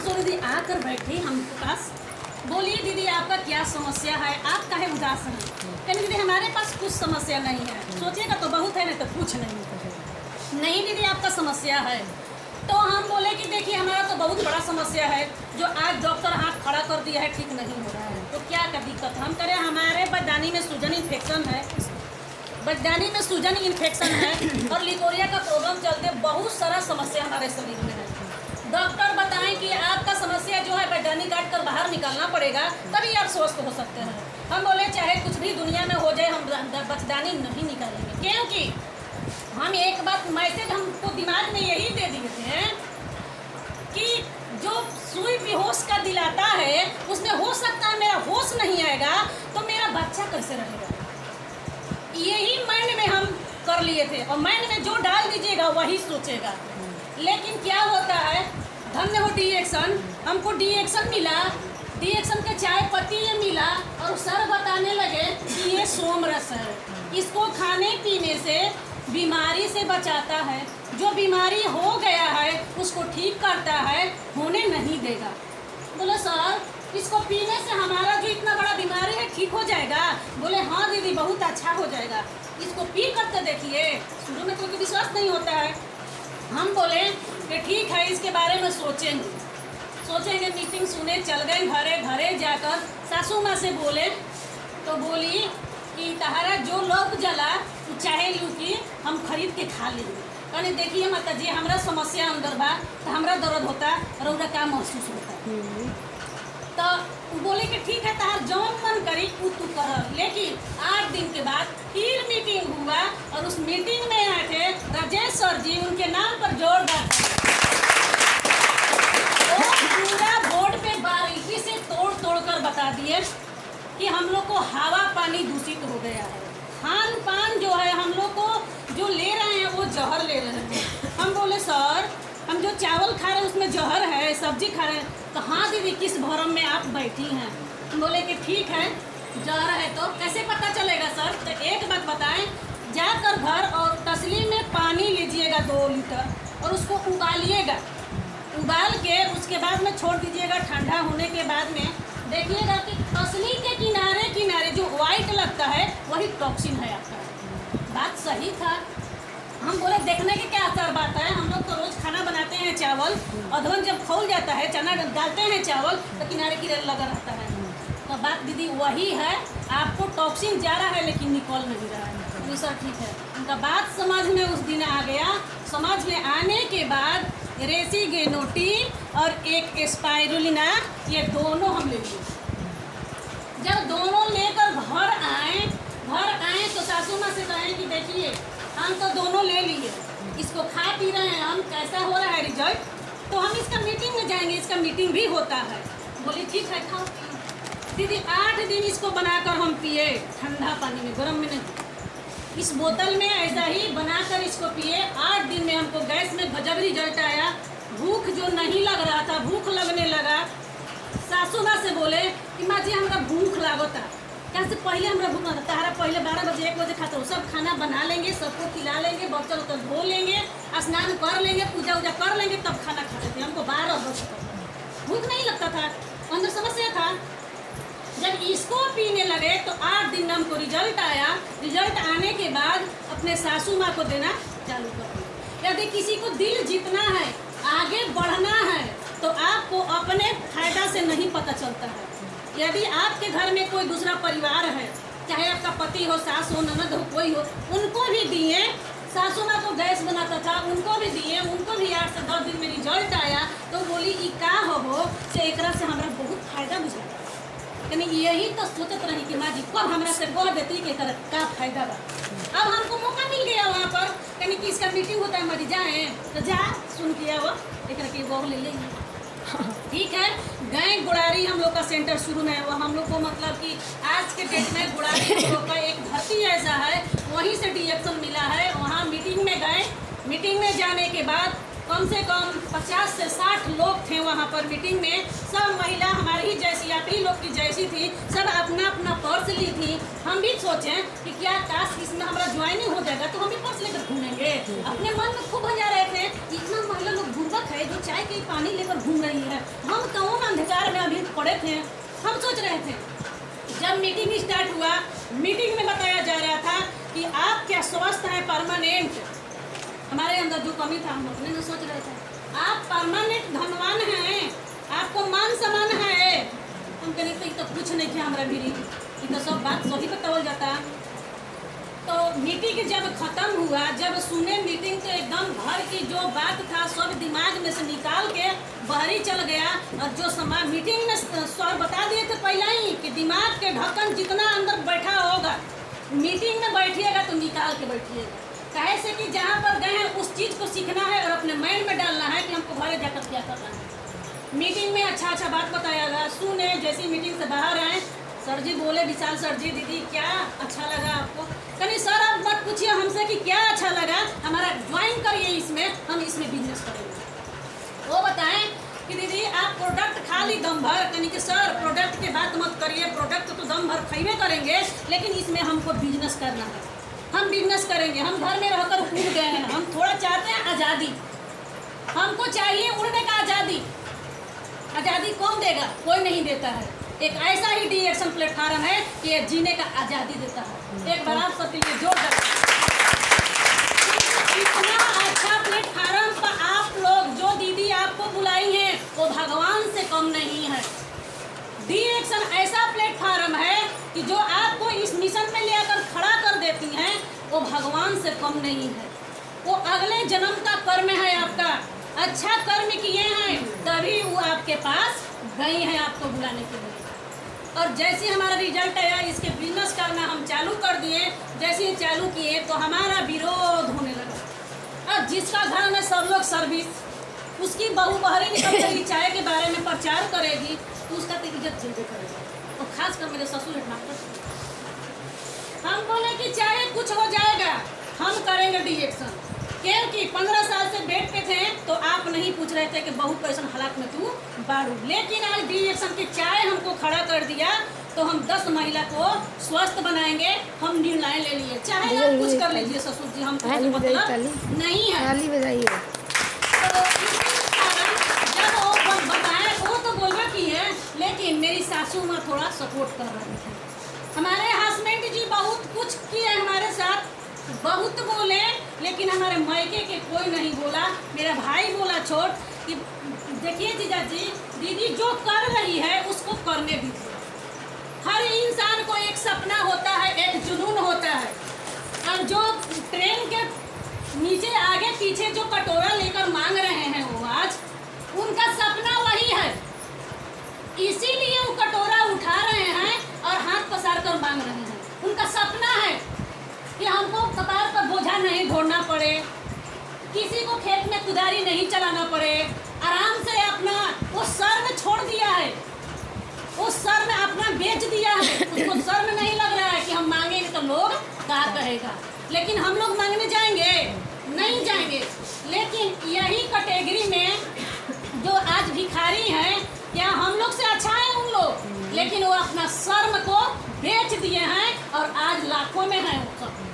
सो दीदी आकर बैठी हमके पास, बोलिए दीदी आपका क्या समस्या है, आप काहे उदास हैं? कहने दीदी हमारे पास कुछ समस्या नहीं है, सोचिएगा तो बहुत है नहीं तो कुछ नहीं दीदी आपका समस्या है। तो हम बोले कि देखिए हमारा तो बहुत बड़ा समस्या है, जो आज डॉक्टर हाथ खड़ा कर दिया है ठीक नहीं हो रहा है, तो क्या का दिक्कत है? हम करें हमारे बददानी में सूजन इन्फेक्शन है, बददानी में सूजन इन्फेक्शन है और लिकोरिया का प्रॉब्लम चलते बहुत सारा समस्या हमारे शरीर में है। डॉक्टर बताएं कि आपका समस्या जो है बददानी काट कर बाहर निकालना पड़ेगा तभी आप स्वस्थ हो सकते हैं। हम बोले चाहे कुछ भी दुनिया में हो जाए हम बददानी नहीं निकालेंगे, क्योंकि हम एक बात मैसेज हमको दिमाग में यही दे दिए थे कि जो सुई बेहोश का दिलाता है उसमें हो सकता है मेरा होश नहीं आएगा तो मेरा बच्चा कैसे रहेगा, यही माइंड में हम कर लिए थे। और माइंड में जो डाल दीजिएगा वही सोचेगा। लेकिन क्या होता है, धन्य हो डीएक्शन, हमको डीएक्शन मिला, डीएक्शन के चाय पत्ती ये मिला और सर बताने लगे कि ये सोमरस है, इसको खाने पीने से बीमारी से बचाता है, जो बीमारी हो गया है उसको ठीक करता है, होने नहीं देगा। बोले सर इसको पीने से हमारा जो इतना बड़ा बीमारी है ठीक हो जाएगा? बोले हाँ दीदी बहुत अच्छा हो जाएगा, इसको पी करके देखिए। शुरू में कोई विश्वास नहीं होता है। हम बोले कि ठीक है इसके बारे में सोचेंगे। मीटिंग सुने चल गए घरे जाकर सासू माँ से बोले तो बोली कि तहारा जो लोग जला तो चाहे लू कि हम खरीद के खा लेंगे। कहने देखिए माता जी हमारा समस्या अंदर बा तो हमारा दर्द होता और उनका क्या महसूस होता। तो बोले कि ठीक है तहार जौन मन करी तू कर। लेकिन 8 दिन के बाद फिर मीटिंग हुआ और उस मीटिंग में आए थे राजेश सर जी, उनके नाम पर जोरदार पूरा बोर्ड पे बारीकी से तोड़ कर बता दिए कि हम लोग को हवा पानी दूषित हो गया है, खान पान जो है हम लोग को जो ले रहे हैं वो जहर ले रहे हैं। हम बोले सर हम जो चावल खा रहे हैं उसमें जहर है, सब्जी खा रहे हैं। तो हाँ दीदी किस भरम में आप बैठी हैं? बोले कि ठीक है जहर है तो कैसे पता चलेगा सर? तो एक बात बताएं, जाकर घर और तसली में पानी लीजिएगा 2 लीटर और उसको उबालिएगा, उबाल के उसके बाद में छोड़ दीजिएगा। ठंडा होने के बाद में देखिएगा कि तसली के किनारे जो वाइट लगता है वही टॉक्सिन है आपका। बात सही था। हम बोले देखने के क्या असर बात है, हम लोग तो रोज़ खाना बनाते हैं चावल, अधवन जब खौल जाता है चना डालते हैं चावल तो किनारे लगा रहता है। तो बात दीदी वही है, आपको टॉक्सिन जा रहा है लेकिन निकल नहीं रहा है। तो सर ठीक है, उनका बात समझ में उस दिन आ गया। समझ में आने के बाद रेसिगेनोटिन और एक स्पाइरुलिना ये दोनों हम ले लिए। जब दोनों लेकर घर आए तो सासू माँ से कहें कि देखिए हम तो दोनों ले लिए, इसको खा पी रहे हैं हम, कैसा हो रहा है रिजल्ट, तो हम इसका मीटिंग में जाएंगे, इसका मीटिंग भी होता है। बोली ठीक है खाओ। दीदी 8 दिन इसको बनाकर हम पिए, ठंडा पानी में, गर्म में नहीं, इस बोतल में ऐसा ही बनाकर इसको पिए। 8 दिन में हमको गैस में गजब रिजल्ट आया, भूख जो नहीं लग रहा था भूख लगने लगा। सासू माँ से बोले कि माँ जी हमारा भूख लागता, कैसे पहले हमारा भूख लगता है, पहले 12 बजे 1 बजे खाता, सब खाना बना लेंगे, सबको खिला लेंगे, बर्तन उतर धो लेंगे, स्नान कर लेंगे, पूजा उजा कर लेंगे, तब खाना खाते थे। हमको 12 बजे भूख नहीं लगता था, अंदर समस्या था। जब इसको पीने लगे तो 8 दिन में हमको रिजल्ट आया। रिजल्ट आने के बाद अपने सासू माँ को देना चालू कर दिया। यदि किसी को दिल जीतना है, आगे बढ़ना है तो आपको अपने फायदा से नहीं पता चलता है। यदि आपके घर में कोई दूसरा परिवार है, चाहे आपका पति हो, सास हो, ननद हो, कोई हो, उनको भी दिए। सासू माँ को गैस बनाता था उनको भी दिए, उनको भी 8 से 10 दिन में रिजल्ट आया। तो बोली ई का हो से एकरा से हमारा बहुत फायदा बुझा। यानी यही तो सोचत रही कि माँ जी कब हमरा से कह देती कि का फायदा बा। अब हमको मौका मिल गया वहाँ पर, यानी कि इसका मीटिंग होता है, माँ जी जाए तो जा सुन किया वो एक के वो ले लेंगे। ठीक है, गए गुड़ारी हम लोग का सेंटर शुरू में है, वो हम लोग को मतलब कि आज के डेट में गुड़ारी हम लोग का एक धरती ऐसा है, वहीं से डीएक्शन मिला है। वहाँ मीटिंग में गए, मीटिंग में जाने के बाद कम से कम 50 से 60 लोग थे वहाँ पर मीटिंग में। सब महिला हमारी ही जैसी, आप ही लोग की जैसी थी, सब अपना अपना पर्स ली थी। हम भी सोचें कि क्या काश इसमें हमारा ज्वाइनिंग हो जाएगा तो हम भी पर्स लेकर घूमेंगे। अपने मन में खूब भजा रहे थे, इतना महिला लोग गुर्बत है जो चाय काय की पानी लेकर घूम रही है। हम कौन अंधकार में अभी पड़े थे। हम सोच रहे थे जब मीटिंग स्टार्ट हुआ, मीटिंग में बताया जा रहा था कि आप क्या स्वस्थ हैं परमानेंट। हमारे अंदर जो कमी था हम अपने में सोच रहे थे आप परमानेंट धनवान हैं, आपको मान सम्मान है। हम कहते तो कुछ नहीं किया हमारा भी, तो सब बात सही बतावल जाता। तो मीटिंग जब खत्म हुआ, जब सुने मीटिंग तो एकदम घर की जो बात था सब दिमाग में से निकाल के बाहरी चल गया। और जो समान मीटिंग में सर बता दिए थे पहले ही कि दिमाग के ढक्कन जितना अंदर बैठा होगा मीटिंग में बैठिएगा तो निकाल के बैठिएगा। कहे से कि जहाँ पर गए हैं उस चीज़ को सीखना है और अपने माइंड में डालना है कि हमको घर जाकर क्या करना है। मीटिंग में अच्छा अच्छा बात बताया गया, सुने। जैसी मीटिंग से बाहर आए सर जी बोले, विशाल सर जी, दीदी क्या अच्छा लगा आपको? कहीं सर आप मत पूछिए हमसे कि क्या अच्छा लगा, हमारा ज्वाइन करिए इसमें, हम इसमें बिजनेस करेंगे। वो बताएं कि दीदी आप प्रोडक्ट खा ली दम भर, कहीं कि सर प्रोडक्ट की बात मत करिए, प्रोडक्ट तो दम भर खाइए करेंगे, लेकिन इसमें हमको बिजनेस करना है, हम बिजनेस करेंगे। हम घर में रहकर उड़ गए हैं, हम थोड़ा चाहते हैं आज़ादी, हमको चाहिए उड़ने का आज़ादी। आज़ादी कौन देगा? कोई नहीं देता है। एक ऐसा ही डी एक्शन प्लेटफार्म है कि ये जीने का आज़ादी देता है। एक बार आप सबके लिए जोर इतना अच्छा प्लेटफार्म पर आप लोग जो दीदी आपको बुलाई हैं वो भगवान से कम नहीं है। डी एक्शन ऐसा प्लेटफार्म है कि जो आपको इस मिशन में लेकर खड़ा कर देती हैं वो भगवान से कम नहीं है। वो अगले जन्म का कर्म है आपका, अच्छा कर्म किए हैं तभी वो आपके पास गई हैं आपको बुलाने के लिए। और जैसे हमारा रिजल्ट आया, इसके बिजनेस करना हम चालू कर दिए। जैसे चालू किए तो हमारा विरोध होने लगा। अब जिसका घर में सब लोग सर्विस, उसकी बहू बहरी निकल रही चाय के बारे में प्रचार करेगी तो उसका तो इज्जत जल्दी करेगा। और खासकर मेरे ससुर हम बोले कि चाहे कुछ हो जाएगा हम करेंगे डी एक्शन, क्योंकि 15 साल से बेड पे थे तो आप नहीं पूछ रहे थे कि बहू कैसन हालात में तू बारू। लेकिन आज डी एक्शन की चाय हमको खड़ा कर दिया तो हम 10 महिला को स्वस्थ बनाएंगे। हम निर्णय ले लिए, चाहे आप कुछ कर लीजिए ससुर जी, हम मतलब नहीं है। तो जब वो बताए वो तो बोलना की है, लेकिन मेरी सासू माँ थोड़ा सपोर्ट कर रही थी। हमारे हस्बैंड जी बहुत कुछ किए हमारे साथ, बहुत बोले, लेकिन हमारे मायके के कोई नहीं बोला। मेरा भाई बोला छोट कि देखिए जीजा जी, दीदी जो कर रही है उसको करने दीजिए। हर इंसान को एक सपना होता है, एक जुनून होता है। और जो ट्रेन के नीचे आगे पीछे जो कटोरा लेकर मांग रहे हैं वो आज उनका सपना वही है, इसीलिए वो कटोरा उठा रहे हैं और हाथ पसार कर मांग रहे हैं। उनका सपना है कि हमको कपार पर बोझा नहीं ढोना पड़े, किसी को खेत में कुदारी नहीं चलाना पड़े, आराम से अपना वो शर्म छोड़ दिया है, वो शर्म अपना बेच दिया है। उसको शर्म नहीं लग रहा है कि हम मांगेंगे तो लोग क्या कहेगा। लेकिन हम लोग मांगने जाएंगे? नहीं जाएंगे। लेकिन यही कैटेगरी में जो आज भिखारी हैं, क्या हम लोग से अच्छा है उन लोग? लेकिन वो अपना शर्म को बेच दिए हैं और आज लाखों में हैं वो सब।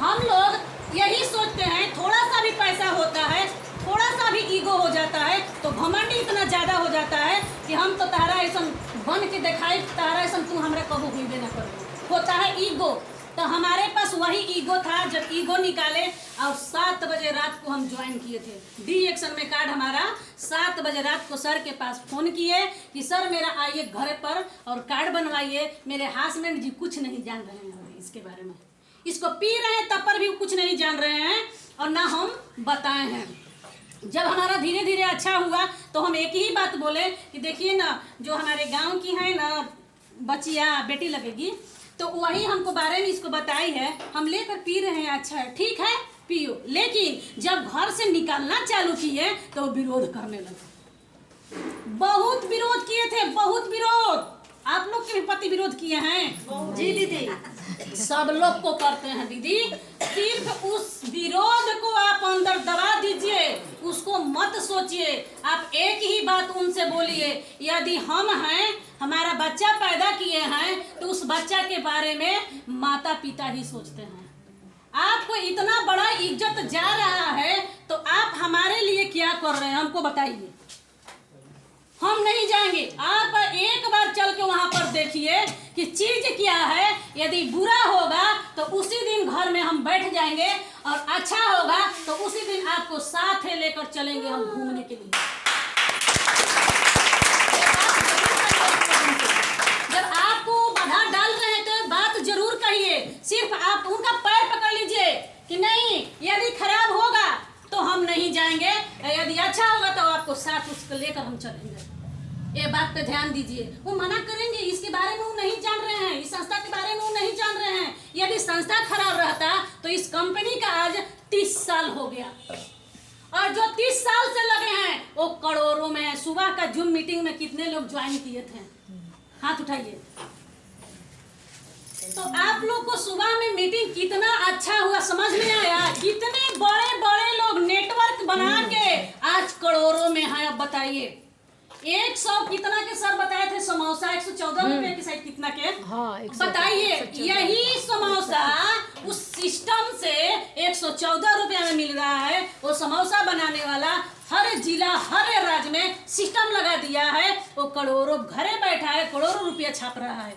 हम लोग यही सोचते हैं, थोड़ा सा भी पैसा होता है, थोड़ा सा भी ईगो हो जाता है तो घमंड इतना ज़्यादा हो जाता है कि हम तो तारा ऐसा बन के दिखाई, तारा ऐसा तू हमारा कबू हुई ना करो। होता है ईगो। तो हमारे पास वही ईगो था। जब ईगो निकाले और 7 बजे रात को हम ज्वाइन किए थे डी एक्शन में। कार्ड हमारा 7 बजे रात को सर के पास फ़ोन किए कि सर मेरा आइए घर पर और कार्ड बनवाइए। मेरे हस्बैंड जी कुछ नहीं जान रहे हैं इसके बारे में, इसको पी रहे हैं तब पर भी कुछ नहीं जान रहे हैं और ना हम बताए हैं। जब हमारा धीरे धीरे अच्छा हुआ तो हम एक ही बात बोले कि देखिए ना, जो हमारे गांव की है ना बचिया बेटी लगेगी, तो वही हमको बारे में इसको बताई है, हम लेकर पी रहे हैं, अच्छा है ठीक है पियो। लेकिन जब घर से निकालना चालू किए तो विरोध करने लगे। बहुत विरोध किए थे, बहुत विरोध। आप लोग के भी पति विरोध किए हैं? जी दीदी, सब लोग को करते हैं दीदी। सिर्फ उस विरोध को आप अंदर दबा दीजिए, उसको मत सोचिए। आप एक ही बात उनसे बोलिए, यदि हम हैं, हमारा बच्चा पैदा किए हैं तो उस बच्चा के बारे में माता पिता ही सोचते हैं। आपको इतना बड़ा इज्जत जा रहा है तो आप हमारे लिए क्या कर रहे हैं हमको बताइए। हम नहीं जाएंगे। आप एक बार चल के वहां पर देखिए कि चीज क्या है। यदि बुरा होगा तो उसी दिन घर में हम बैठ जाएंगे और अच्छा होगा तो उसी दिन आपको साथ में लेकर चलेंगे हम घूमने के लिए। जब आपको बाधा डाल रहे हैं तो बात जरूर कहिए। सिर्फ आप उनका पैर पकड़ लीजिए कि नहीं, यदि खराब होगा तो हम नहीं जाएंगे, यदि अच्छा होगा तो आपको साथ उसको लेकर हम चलेंगे। ये बात पे ध्यान दीजिए। वो मना करेंगे, इसके बारे में वो नहीं जान रहे हैं, इस संस्था के बारे में वो नहीं जान रहे हैं। यदि संस्था खराब रहता तो इस कंपनी का आज 30 साल हो गया और जो 30 साल से लगे हैं वो करोड़ों में है। सुबह का जूम मीटिंग में कितने लोग ज्वाइन किए थे, हाथ उठाइए। तो आप लोग को सुबह में मीटिंग कितना अच्छा हुआ समझ में आया। कितने बड़े बड़े लोग नेटवर्क बना के आज करोड़ों में है। अब बताइए 100 कितना के सर बताए थे समोसा 114 रुपए की साइड कितना के। हाँ, बताइए यही समोसा उस सिस्टम से 114 रुपया में मिल रहा है। वो समोसा बनाने वाला हर जिला हर राज्य में सिस्टम लगा दिया है। वो करोड़ों घरे बैठा है, करोड़ों रुपया छाप रहा है।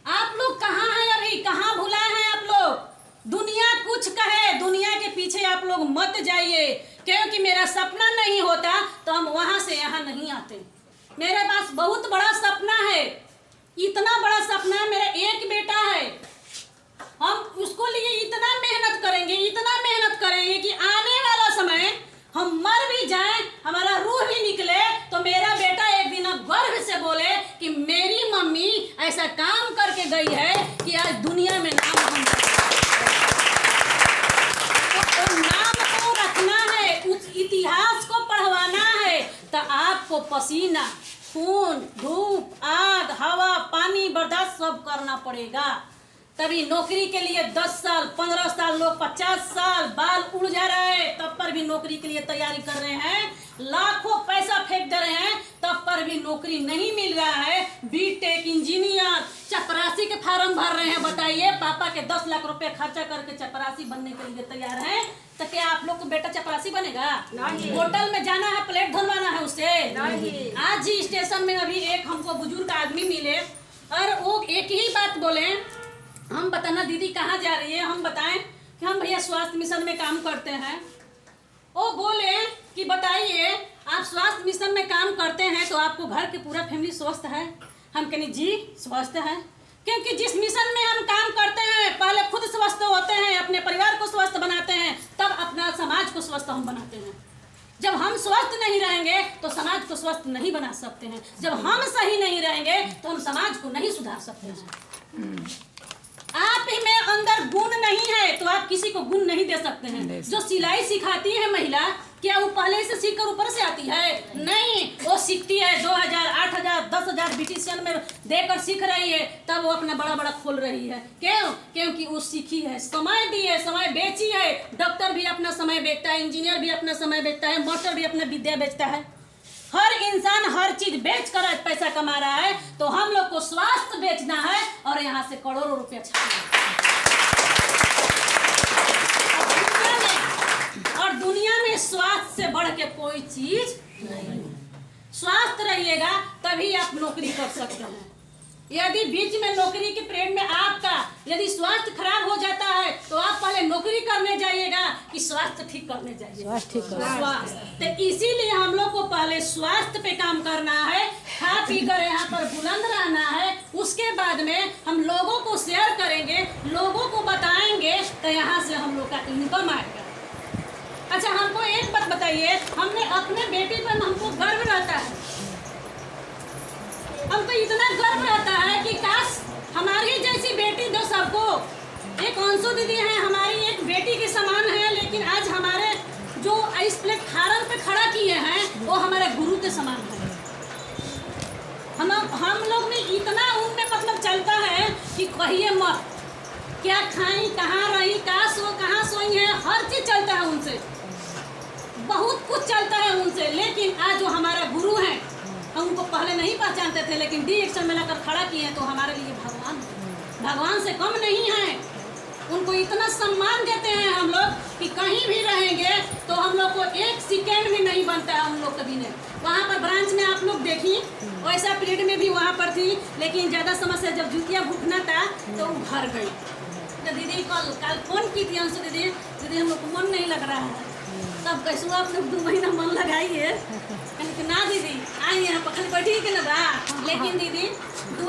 आप लोग कहाँ हैं अभी, कहाँ भुलाए हैं आप लोग। दुनिया कुछ कहे, दुनिया के पीछे आप लोग मत जाइए, क्योंकि मेरा सपना नहीं होता तो हम वहां से यहाँ नहीं आते। मेरे पास बहुत बड़ा सपना है, इतना बड़ा सपना है। मेरा एक बेटा है, हम उसको लिए इतना मेहनत करेंगे कि आने वाला समय हम मर भी जाएं, हमारा रूह भी निकले तो मेरा बेटा एक दिन गर्व से बोले कि मेरी मम्मी ऐसा काम करके गई है कि आज दुनिया में नाम हम तो नाम को रखना है, उस इतिहास को पढ़वाना है। तो आपको पसीना, खून, धूप, आग, हवा, पानी बर्दाश्त सब करना पड़ेगा। तभी नौकरी के लिए 10 साल 15 साल लोग 50 साल बाल उड़ जा रहे हैं, तब पर भी नौकरी के लिए तैयारी कर रहे हैं। लाखों पैसा फेंक दे रहे हैं, तब पर भी नौकरी नहीं मिल रहा है। बीटेक इंजीनियर चपरासी के फार्म भर रहे हैं। बताइए पापा के 10 लाख रुपए खर्चा करके चपरासी बनने के लिए तैयार हैं, तो क्या आप लोग को बेटा चपरासी बनेगा? नहीं। होटल में जाना है, प्लेट धुलवाना है उससे? नहीं। आज ही स्टेशन में अभी एक हमको बुजुर्ग आदमी मिले और वो एक ही बात बोले, हम बताना दीदी कहाँ जा रही है, हम बताएं कि हम भैया स्वास्थ्य मिशन में काम करते हैं। वो बोले कि बताइए आप स्वास्थ्य मिशन में काम करते हैं तो आपको घर के पूरा फैमिली स्वस्थ है? हम कहने जी स्वस्थ है, क्योंकि जिस मिशन में हम काम करते हैं पहले खुद स्वस्थ होते हैं, अपने परिवार को स्वस्थ बनाते हैं, तब अपना समाज को स्वस्थ हम बनाते हैं। जब हम स्वस्थ नहीं रहेंगे तो समाज को स्वस्थ नहीं बना सकते हैं। जब हम सही नहीं रहेंगे तो हम समाज को नहीं सुधार सकते हैं। आप ही में अंदर गुण नहीं है तो आप किसी को गुण नहीं दे सकते हैं। जो सिलाई सिखाती है महिला, क्या वो पहले से सीखकर ऊपर से आती है? नहीं, वो सीखती है 2000, 8000, 10,000 ब्यूटिशियन में देकर सीख रही है, तब वो अपना बड़ा बड़ा खोल रही है। क्यों? क्योंकि वो सीखी है, समय दी है, समय बेची है। डॉक्टर भी अपना समय बेचता है, इंजीनियर भी अपना समय बेचता है, मास्टर भी अपना विद्या बेचता है। हर इंसान हर चीज बेच कर पैसा कमा रहा है, तो हम लोग को स्वास्थ्य बेचना है और यहाँ से करोड़ों रुपया छापना है। और दुनिया में स्वास्थ्य से बढ़ के कोई चीज नहीं। स्वास्थ्य रहिएगा तभी आप नौकरी कर सकते हैं। यदि बीच में नौकरी के पीरियड में आपका यदि स्वास्थ्य खराब हो जाता है तो आप पहले नौकरी करने जाइएगा कि स्वास्थ्य ठीक करने जाइएगा। स्वास्थ्य तो इसीलिए हम लोग को पहले स्वास्थ्य पे काम करना है, खा पी कर यहाँ पर बुलंद रहना है। उसके बाद में हम लोगों को शेयर करेंगे, लोगों को बताएंगे, तो यहाँ से हम लोग का इनकम आएगा। अच्छा हमको एक बात बताइए, हमने अपने बेटी पर हमको गर्व रहता है, हमको इतना गर्व रहता है कि काश हमारी जैसी बेटी दो सबको। एक अंशु दीदी है हमारी, एक बेटी के समान है, लेकिन आज हमारे जो इस प्लेटफार्म पे खड़ा किए हैं वो हमारे गुरु के समान है। हम लोग में इतना उनमें मतलब चलता है कि कहिए मत, क्या खाई, कहाँ रही, कहाँ सोई है, हर चीज चलता है उनसे, बहुत कुछ चलता है उनसे। लेकिन आज जो हमारा गुरु है, हम उनको पहले नहीं पहचानते थे, लेकिन डी एक्शन में लाकर खड़ा किए हैं तो हमारे लिए भगवान से कम नहीं है। उनको इतना सम्मान देते हैं हम लोग कि कहीं भी रहेंगे तो हम लोग को एक सेकेंड भी नहीं बनता है हम लोग कभी नहीं। वहाँ पर ब्रांच में आप लोग देखिए, वैसा पीरियड में भी वहाँ पर थी, लेकिन ज़्यादा समस्या जब जूतियाँ भूखना था तो वो भर गई। तो दीदी कल फ़ोन की थी अंशु दीदी, दीदी हम लोग को मन नहीं लग रहा है। तब कैसे आप लोग 2 महीना मन लगाइए, कहने कि ना दीदी आई यहाँ पर खाली बैठी के ना बा, लेकिन दीदी